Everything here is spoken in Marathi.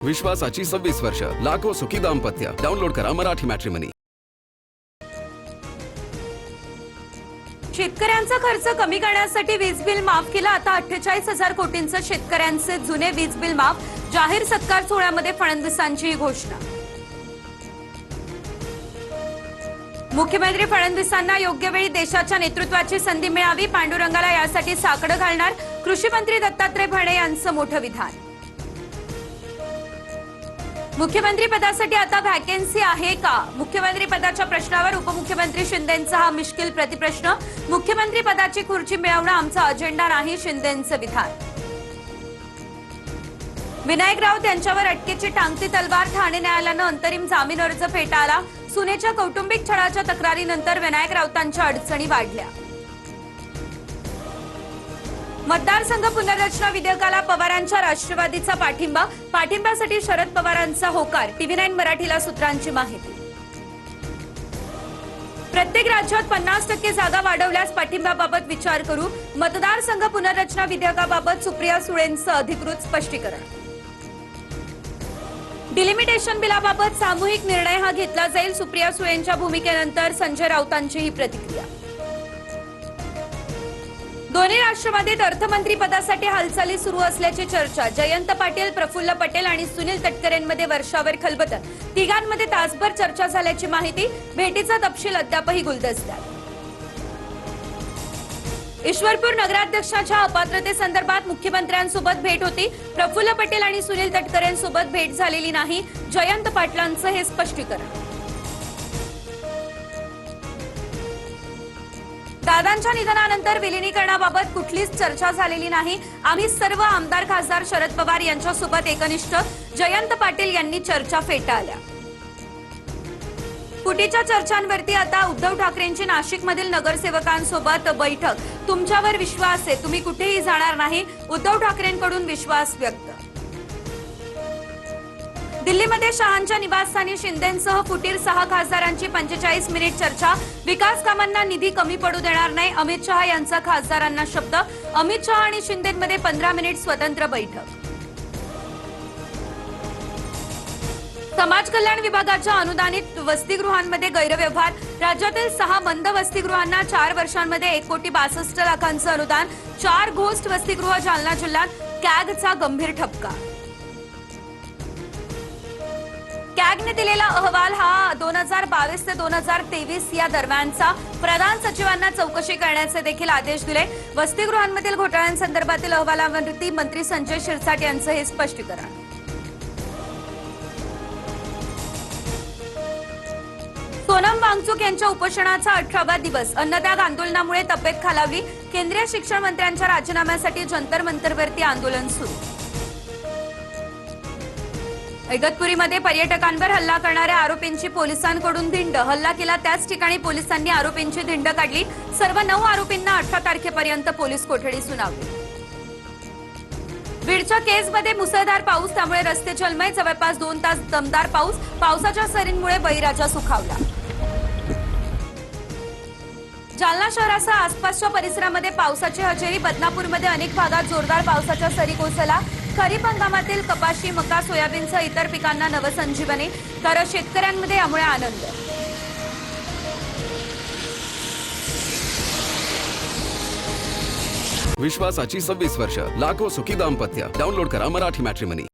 विश्वासाची 26 वर्ष, लाखो सुखी दाम्पत्य. डाउनलोड करा मराठी मॅट्रिमनी. शेतकऱ्यांचा खर्च कमी करण्यासाठी वीज बिल माफ केलं. आता 48,000 कोटींचं शेतकऱ्यांचे जुने वीज बिल माफ. जाहीर सत्कार सोहळ्यामध्ये फडणवीसांची घोषणा. मुख्यमंत्री फडणवीसांना योग्य वेळी देशाच्या नेतृत्वाची संधी मिळावी. पांडुरंगाला यासाठी साकडं घालणार. कृषी मंत्री दत्तात्रय भरणे यांचं मोठं विधान. मुख्यमंत्री पदासाठी आता व्हॅकन्सी आहे का? मुख्यमंत्री पदाच्या प्रश्नावर उपमुख्यमंत्री शिंदेंचा हा मिश्किल प्रतिप्रश्न. मुख्यमंत्री पदाची खुर्ची मिळवणं आमचा अजेंडा नाही, शिंदेंचं विधान. विनायक राऊत यांच्यावर अटकेची टांगती तलवार. ठाणे न्यायालयानं अंतरिम जामीन अर्ज फेटाळला. सुनेच्या कौटुंबिक छळाच्या तक्रारीनंतर विनायक राऊतांच्या अडचणी वाढल्या. मतदारसंघ पुनर्रचना विधेयकाला पवारांच्या राष्ट्रवादीचा पाठिंबा. पाठिंब्यासाठी शरद पवारांचा होकार. TV9 मराठीला सूत्रांची माहिती. प्रत्येक राज्यात 50% जागा वाढवल्यास पाठिंब्याबाबत विचार करू. मतदारसंघ पुनर्रचना विधेयकाबाबत सुप्रिया सुळेंचं अधिकृत स्पष्टीकरण. डिलिमिटेशन बिलाबाबत सामूहिक निर्णय हा घेतला जाईल. सुप्रिया सुळेंच्या भूमिकेनंतर संजय राऊतांची ही प्रतिक्रिया. दोन्ही राष्ट्रवादीत अर्थमंत्री पदासाठी हालचाली सुरू असल्याची चर्चा. जयंत पाटील, प्रफुल्ल पटेल आणि सुनील तटकरेंमध्ये वर्षावर खलबतं. तिघांमध्ये तासभर चर्चा झाल्याची माहिती. भेटीचा तपशील अद्यापही गुलदस्त्यात. ईश्वरपूर नगराध्यक्षाच्या अपात्रतेसंदर्भात मुख्यमंत्र्यांसोबत भेट होती. प्रफुल्ल पटेल आणि सुनील तटकरेंसोबत भेट झालेली नाही. जयंत पाटलांचं हे स्पष्टीकरण. दादांच्या निधनानंतर विलिनीकरणाबाबत कुठलीच चर्चा झालेली नाही. आम्ही सर्व आमदार खासदार शरद पवार यांच्यासोबत एकनिष्ठ. जयंत पाटील यांनी चर्चा फेटाळल्या. फुटीच्या चर्चांवरती आता उद्धव ठाकरेंची नाशिकमधील नगरसेवकांसोबत बैठक. तुमच्यावर विश्वास आहे, तुम्ही कुठेही जाणार नाही. उद्धव ठाकरेंकडून विश्वास व्यक्त. दिल्लीमध्ये शहांच्या निवासस्थानी शिंदेंसह फुटीर 6 खासदारांची 45 मिनिट चर्चा. विकास कामांना निधी कमी पडू देणार नाही, अमित शहा यांचा खासदारांना शब्द. अमित शहा आणि शिंदेंमध्ये 15 मिनिट स्वतंत्र बैठक. समाज कल्याण विभागाच्या अनुदानित वसतिगृहांमध्ये गैरव्यवहार. राज्यातील 6 बंद वसतिगृहांना 4 वर्षांमध्ये 1,62,00,000 अनुदान. 4 घोस्ट वसतिगृह जालना जिल्ह्यात. कॅगचा गंभीर ठपका. कॅगने दिलेला अहवाल हा 2022 ते 2023 या दरम्यानचा. प्रधान सचिवांना चौकशी करण्याचे देखील आदेश दिले. वसतिगृहांमधील घोटाळ्यांसंदर्भातील अहवालावरती मंत्री संजय शिरसाट यांचं हे स्पष्टीकरण. सोनम वांगचुक यांच्या उपोषणाचा 18वा दिवस. अन्नत्याग आंदोलनामुळे तब्येत खालावली. केंद्रीय शिक्षण मंत्र्यांच्या राजीनाम्यासाठी जंतर मंतरवरती आंदोलन सुरू. इगतपुरीमध्ये पर्यटकांवर हल्ला करणाऱ्या आरोपींची पोलिसांकडून धिंड. हल्ला केला त्याच ठिकाणी पोलिसांनी आरोपींची धिंड काढली. सर्व 9 आरोपींना 18 तारखेपर्यंत पोलीस कोठडी सुनावली. बीडच्या केजमध्ये मुसळधार पाऊस, त्यामुळे रस्ते जलमय. जवळपास 2 तास दमदार पाऊस. पावसाच्या सरींमुळे बळीराजा सुखावला. जालना शहरासह आसपासच्या परिसरामध्ये पावसाची हजेरी. बदनापूरमध्ये अनेक भागात जोरदार पावसाच्या सरी कोसळल्या. खरीप हंगामातील कपाशी, मका, सोयाबीनसह इतर पिकांना नवसंजीवनी. तर शेतकऱ्यांमध्ये यामुळे आनंद. विश्वासाची 26 वर्ष, लाखो सुखी दाम्पत्य. डाउनलोड करा मराठी मॅट्रिमनी.